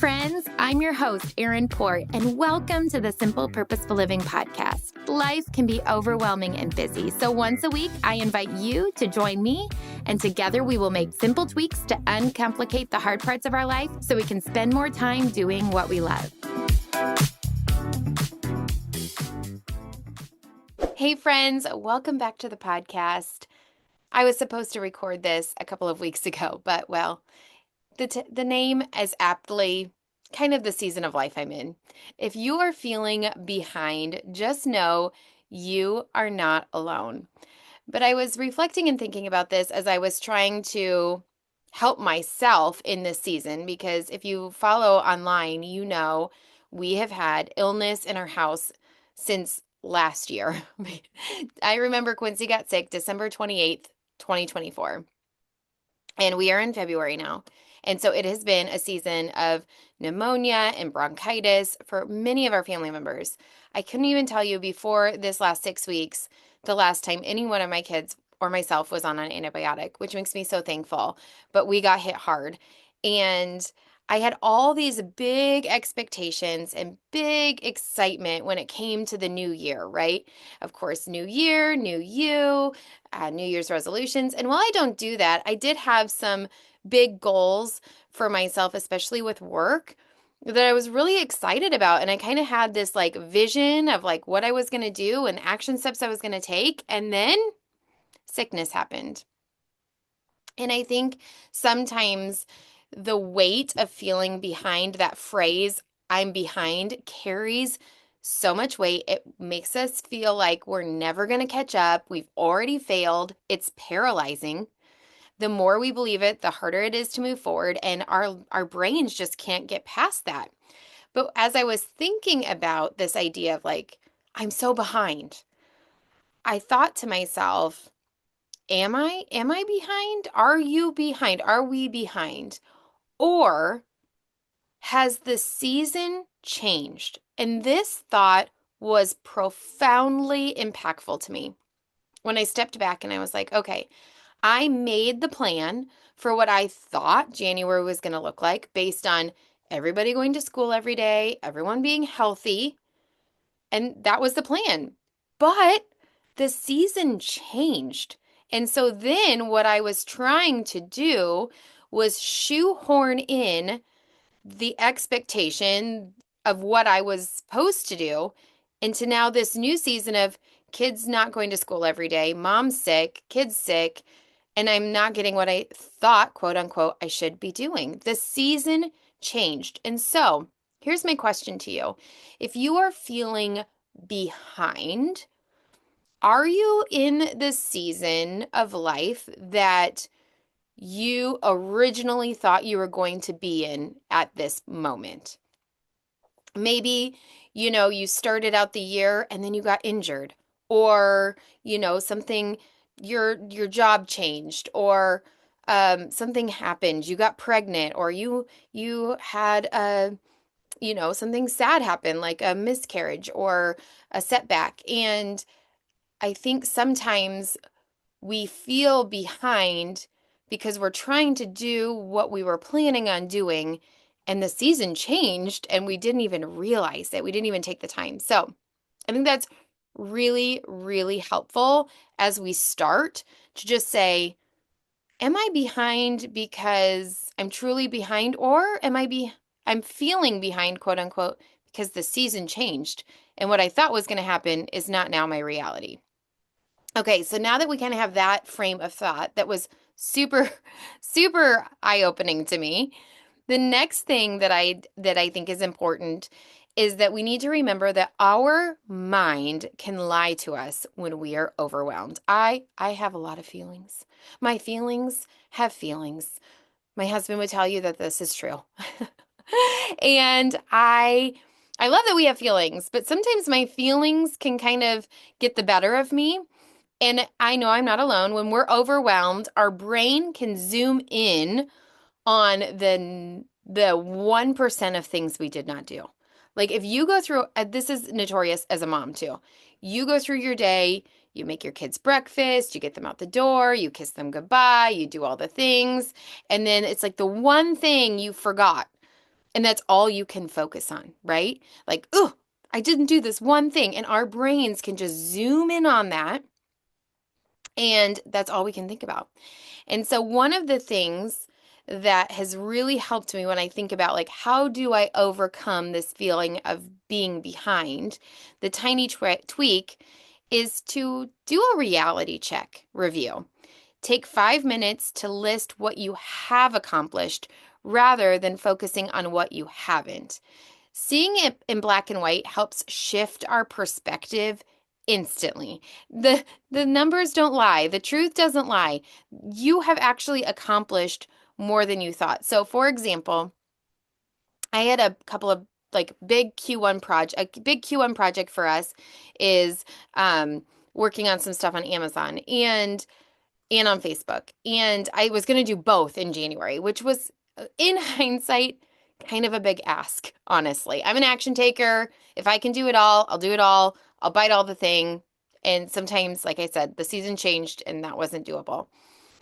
friends. I'm your host, Erin Port, and welcome to the Simple Purposeful Living podcast. Life can be overwhelming and busy, so once a week, I invite you to join me, and together we will make simple tweaks to uncomplicate the hard parts of our life so we can spend more time doing what we love. Hey, friends, welcome back to the podcast. I was supposed to record this a couple of weeks ago, but the name is aptly kind of the season of life I'm in. If you are feeling behind, just know you are not alone. But I was reflecting and thinking about this as I was trying to help myself in this season, because if you follow online, you know we have had illness in our house since last year. I remember Quincy got sick December 28th, 2024, and we are in February now. And so it has been a season of pneumonia and bronchitis for many of our family members. I couldn't even tell you before this last 6 weeks, the last time any one of my kids or myself was on an antibiotic, which makes me so thankful. But we got hit hard. And I had all these big expectations and big excitement when it came to the new year, right? Of course, new year, new you, New Year's resolutions. And while I don't do that, I did have some big goals for myself, especially with work, that I was really excited about. And I kind of had this vision of what I was going to do and action steps I was going to take. And then sickness happened. And I think sometimes the weight of feeling behind, that phrase, I'm behind, carries so much weight. It makes us feel like we're never going to catch up. We've already failed. It's paralyzing. The more we believe it, the harder it is to move forward, and our brains just can't get past that. But as I was thinking about this idea of I'm so behind, I thought to myself, am I behind? Are you behind? Are we behind? Or has the season changed? And this thought was profoundly impactful to me when I stepped back and I was like, okay, I made the plan for what I thought January was going to look like based on everybody going to school every day, everyone being healthy, and that was the plan. But the season changed. And so then what I was trying to do was shoehorn in the expectation of what I was supposed to do into now this new season of kids not going to school every day, mom's sick, kids sick, and I'm not getting what I thought, quote unquote, I should be doing. The season changed. And so here's my question to you. If you are feeling behind, are you in the season of life that you originally thought you were going to be in at this moment? Maybe, you started out the year and then you got injured, or, something, your job changed, or something happened, you got pregnant, or you had something sad happen, like a miscarriage or a setback. And I think sometimes we feel behind because we're trying to do what we were planning on doing, and the season changed and we didn't even realize it. We didn't even take the time. So I think that's really, really helpful as we start to just say, am I behind because I'm truly behind, or I'm feeling behind, quote unquote, because the season changed and what I thought was going to happen is not now my reality. Okay, so now that we kind of have that frame of thought, that was super, super eye-opening to me. The next thing that I think is important is that we need to remember that our mind can lie to us when we are overwhelmed. I have a lot of feelings. My feelings have feelings. My husband would tell you that this is true. And I love that we have feelings, but sometimes my feelings can kind of get the better of me. And I know I'm not alone. When we're overwhelmed, our brain can zoom in on the 1% of things we did not do. Like if you go through, this is notorious as a mom too. You go through your day, you make your kids breakfast, you get them out the door, you kiss them goodbye, you do all the things. And then it's like the one thing you forgot. And that's all you can focus on, right? Like, oh, I didn't do this one thing. And our brains can just zoom in on that. And that's all we can think about. And so one of the things that has really helped me when I think about like how do I overcome this feeling of being behind, the tiny tweak is to do a reality check review. Take 5 minutes to list what you have accomplished rather than focusing on what you haven't. Seeing it in black and white helps shift our perspective instantly. The numbers don't lie. The truth doesn't lie. You have actually accomplished more than you thought. So for example, I had a couple of like big Q1 project, a big Q1 project for us is working on some stuff on Amazon and on Facebook. And I was going to do both in January, which was, in hindsight, kind of a big ask, honestly. I'm an action taker. If I can do it all, I'll do it all. I'll bite all the thing. And sometimes, like I said, the season changed and that wasn't doable.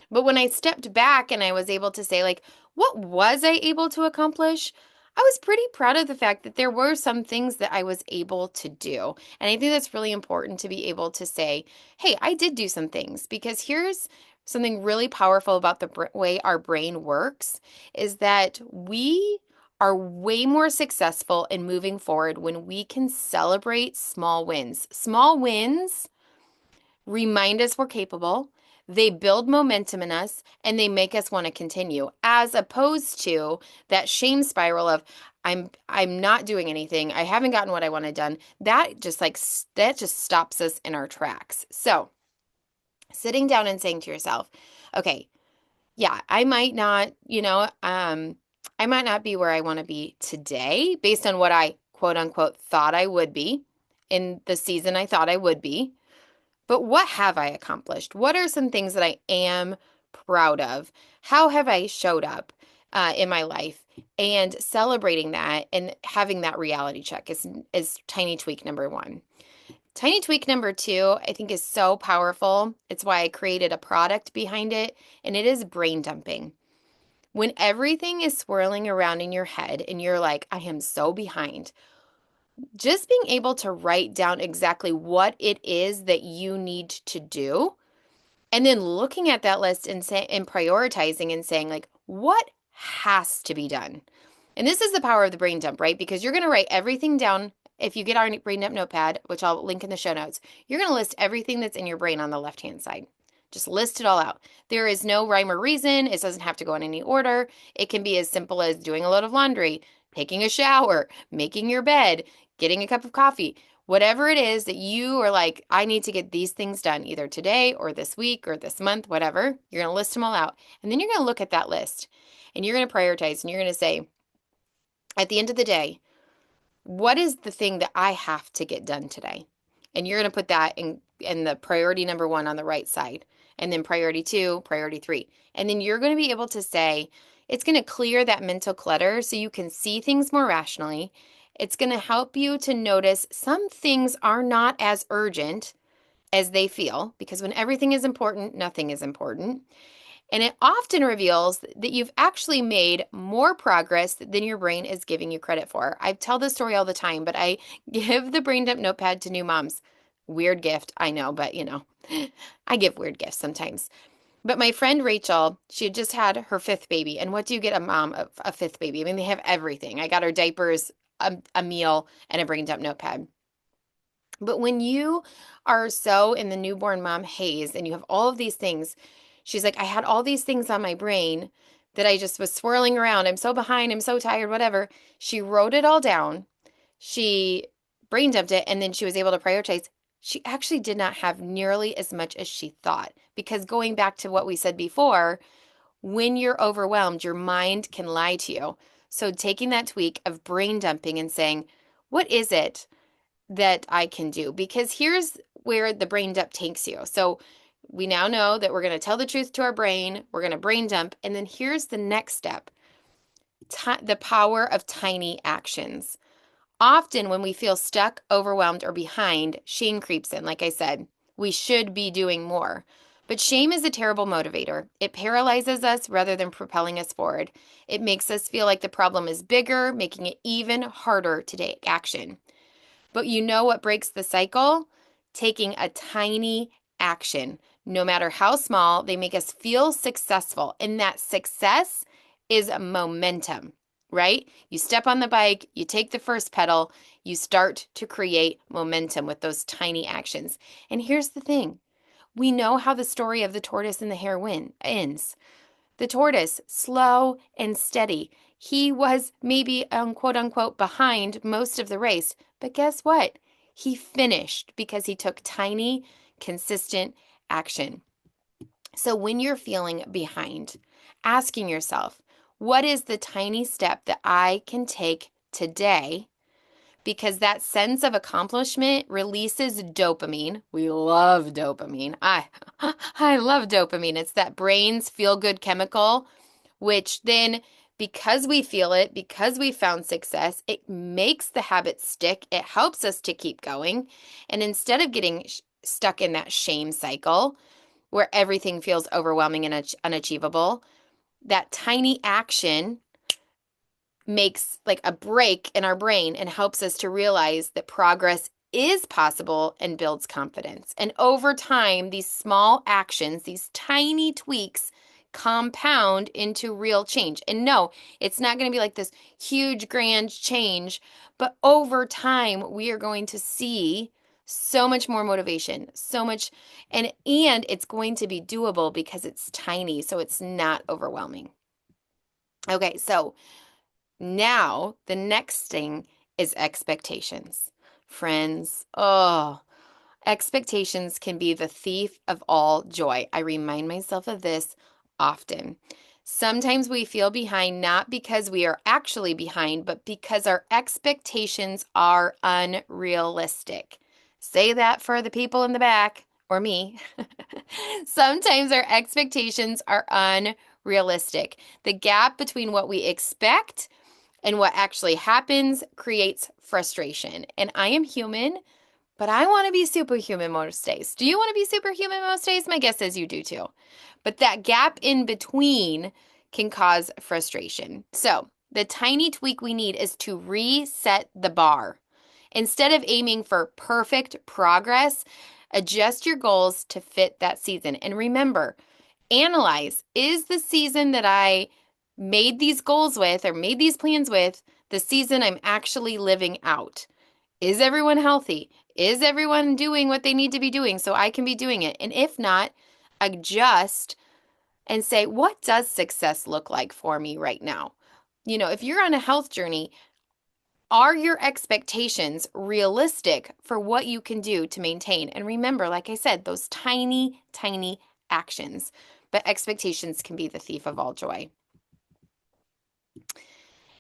But when I stepped back and I was able to say, like, what was I able to accomplish? I was pretty proud of the fact that there were some things that I was able to do. And I think that's really important to be able to say, hey, I did do some things because here's something really powerful about the way our brain works is that we are way more successful in moving forward when we can celebrate small wins. Small wins remind us we're capable. They build momentum in us and they make us want to continue, as opposed to that shame spiral of I'm not doing anything. I haven't gotten what I wanted done. That just stops us in our tracks. So, sitting down and saying to yourself, okay, yeah, I might not, I might not be where I want to be today based on what I quote unquote thought I would be in the season I thought I would be. But what have I accomplished? What are some things that I am proud of? How have I showed up in my life? And celebrating that and having that reality check is tiny tweak number one. Tiny tweak number two, I think, is so powerful. It's why I created a product behind it, and it is brain dumping. When everything is swirling around in your head and you're like, I am so behind, just being able to write down exactly what it is that you need to do and then looking at that list and prioritizing and saying like what has to be done. And this is the power of the brain dump, right? Because you're going to write everything down. If you get our brain dump notepad, which I'll link in the show notes, you're going to list everything that's in your brain on the left-hand side. Just list it all out. There is no rhyme or reason. It doesn't have to go in any order. It can be as simple as doing a load of laundry, taking a shower, making your bed, getting a cup of coffee, whatever it is that you are like, I need to get these things done either today or this week or this month, whatever. You're going to list them all out. And then you're going to look at that list and you're going to prioritize and you're going to say, at the end of the day, what is the thing that I have to get done today? And you're going to put that in the priority number one on the right side, and then priority two, priority three. And then you're going to be able to say, it's going to clear that mental clutter so you can see things more rationally. It's going to help you to notice some things are not as urgent as they feel, because when everything is important, nothing is important. And it often reveals that you've actually made more progress than your brain is giving you credit for. I tell this story all the time, but I give the brain dump notepad to new moms. Weird gift, I know, but I give weird gifts sometimes. But my friend Rachel, she had just had her fifth baby. And what do you get a mom of a fifth baby? I mean, they have everything. I got her diapers, a meal, and a brain dump notepad. But when you are so in the newborn mom haze and you have all of these things, she's like, I had all these things on my brain that I just was swirling around. I'm so behind. I'm so tired, whatever. She wrote it all down. She brain dumped it, and then she was able to prioritize. She actually did not have nearly as much as she thought, because going back to what we said before, when you're overwhelmed, your mind can lie to you. So taking that tweak of brain dumping and saying, what is it that I can do? Because here's where the brain dump takes you. So we now know that we're going to tell the truth to our brain. We're going to brain dump. And then here's the next step, the power of tiny actions. Often when we feel stuck, overwhelmed, or behind, shame creeps in. Like I said, we should be doing more. But shame is a terrible motivator. It paralyzes us rather than propelling us forward. It makes us feel like the problem is bigger, making it even harder to take action. But you know what breaks the cycle? Taking a tiny action. No matter how small, they make us feel successful. And that success is momentum, right? You step on the bike, you take the first pedal, you start to create momentum with those tiny actions. And here's the thing. We know how the story of the tortoise and the hare ends. The tortoise, slow and steady. He was maybe, quote unquote, behind most of the race. But guess what? He finished because he took tiny, consistent action. So when you're feeling behind, asking yourself, what is the tiny step that I can take today? Because that sense of accomplishment releases dopamine. We love dopamine. I love dopamine. It's that brain's feel-good chemical, which then, because we feel it, because we found success, it makes the habit stick. It helps us to keep going. And instead of getting stuck in that shame cycle where everything feels overwhelming and unachievable, that tiny action makes like a break in our brain and helps us to realize that progress is possible and builds confidence. And over time, these small actions, these tiny tweaks, compound into real change. And no, it's not going to be like this huge, grand change, but over time, we are going to see so much more motivation, so much, and it's going to be doable because it's tiny, so it's not overwhelming. Okay, so now, the next thing is expectations. Friends, expectations can be the thief of all joy. I remind myself of this often. Sometimes we feel behind not because we are actually behind, but because our expectations are unrealistic. Say that for the people in the back or me. Sometimes our expectations are unrealistic. The gap between what we expect and what actually happens creates frustration. And I am human, but I want to be superhuman most days. Do you want to be superhuman most days? My guess is you do too. But that gap in between can cause frustration. So the tiny tweak we need is to reset the bar. Instead of aiming for perfect progress, adjust your goals to fit that season. And remember, analyze, is the season that I made these goals with or made these plans with the season I'm actually living out? Is everyone healthy? Is everyone doing what they need to be doing so I can be doing it? And if not, adjust and say, what does success look like for me right now? You know, if you're on a health journey, are your expectations realistic for what you can do to maintain? And remember, like I said, those tiny, tiny actions. But expectations can be the thief of all joy.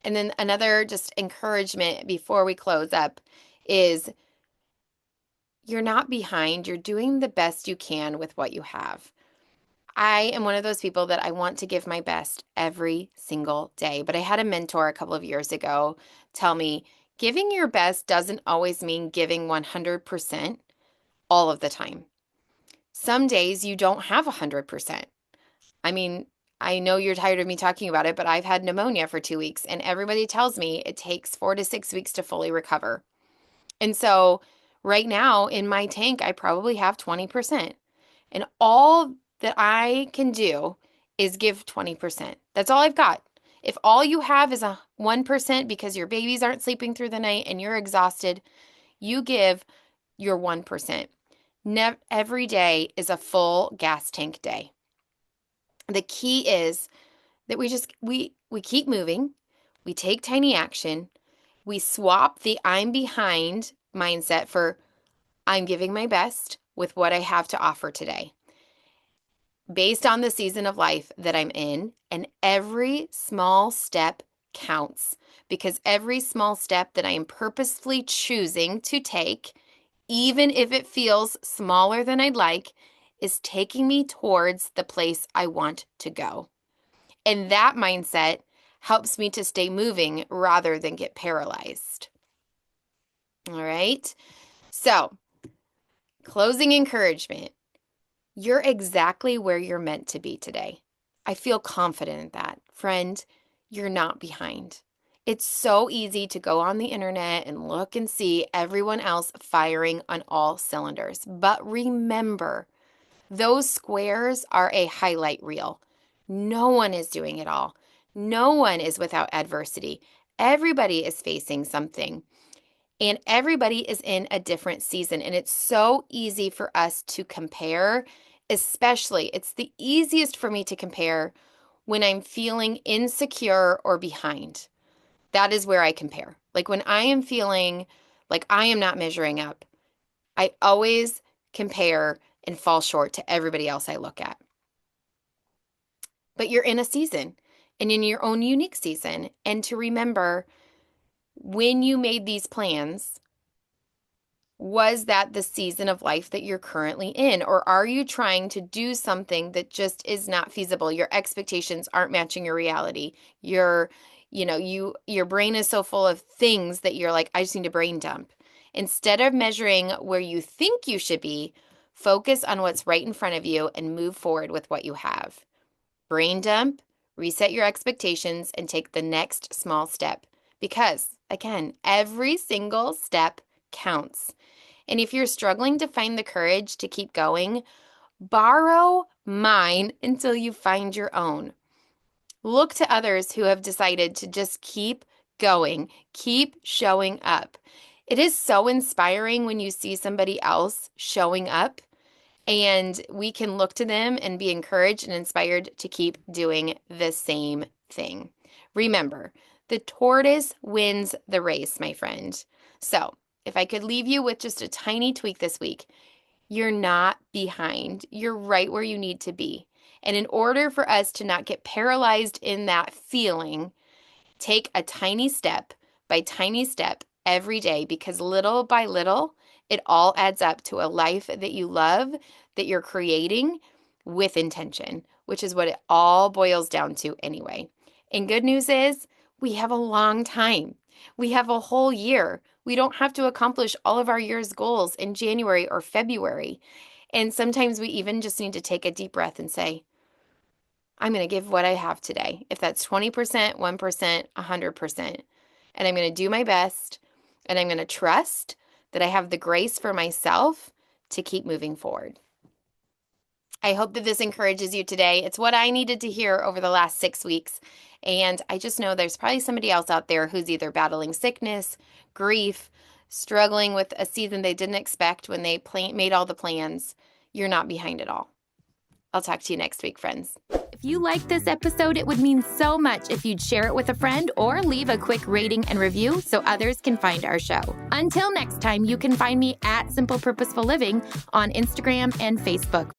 And then another just encouragement before we close up is you're not behind. You're doing the best you can with what you have. I am one of those people that I want to give my best every single day. But I had a mentor a couple of years ago tell me giving your best doesn't always mean giving 100% all of the time. Some days you don't have 100%. I mean, I know you're tired of me talking about it, but I've had pneumonia for 2 weeks, and everybody tells me it takes 4 to 6 weeks to fully recover. And so right now in my tank, I probably have 20%. And all that I can do is give 20%. That's all I've got. If all you have is a 1% because your babies aren't sleeping through the night and you're exhausted, you give your 1%. Every day is a full gas tank day. The key is that we keep moving, we take tiny action, we swap the I'm behind mindset for I'm giving my best with what I have to offer today, based on the season of life that I'm in, and every small step counts, because every small step that I am purposefully choosing to take, even if it feels smaller than I'd like, is taking me towards the place I want to go. And that mindset helps me to stay moving rather than get paralyzed. All right. So, closing encouragement. You're exactly where you're meant to be today. I feel confident in that. Friend, you're not behind. It's so easy to go on the internet and look and see everyone else firing on all cylinders. But remember, those squares are a highlight reel. No one is doing it all. No one is without adversity. Everybody is facing something. And everybody is in a different season. And it's so easy for us to compare, especially it's the easiest for me to compare when I'm feeling insecure or behind. That is where I compare. Like when I am feeling like I am not measuring up, I always compare and fall short to everybody else I look at. But you're in a season and in your own unique season. And to remember, when you made these plans, was that the season of life that you're currently in? Or are you trying to do something that just is not feasible? Your expectations aren't matching your reality. Your brain is so full of things that you're like, I just need to brain dump. Instead of measuring where you think you should be, focus on what's right in front of you and move forward with what you have. Brain dump, reset your expectations, and take the next small step. Because, again, every single step counts. And if you're struggling to find the courage to keep going, borrow mine until you find your own. Look to others who have decided to just keep going, keep showing up. It is so inspiring when you see somebody else showing up, and we can look to them and be encouraged and inspired to keep doing the same thing. Remember, the tortoise wins the race, my friend. So, if I could leave you with just a tiny tweak this week, you're not behind. You're right where you need to be. And in order for us to not get paralyzed in that feeling, take a tiny step by tiny step every day, because little by little, it all adds up to a life that you love, that you're creating with intention, which is what it all boils down to anyway. And good news is we have a long time. We have a whole year. We don't have to accomplish all of our year's goals in January or February. And sometimes we even just need to take a deep breath and say, I'm going to give what I have today. If that's 20%, 1%, 100%. And I'm going to do my best. And I'm going to trust that I have the grace for myself to keep moving forward. I hope that this encourages you today. It's what I needed to hear over the last 6 weeks. And I just know there's probably somebody else out there who's either battling sickness, grief, struggling with a season they didn't expect when they made all the plans. You're not behind at all. I'll talk to you next week, friends. If you liked this episode, it would mean so much if you'd share it with a friend or leave a quick rating and review so others can find our show. Until next time, you can find me at Simple Purposeful Living on Instagram and Facebook.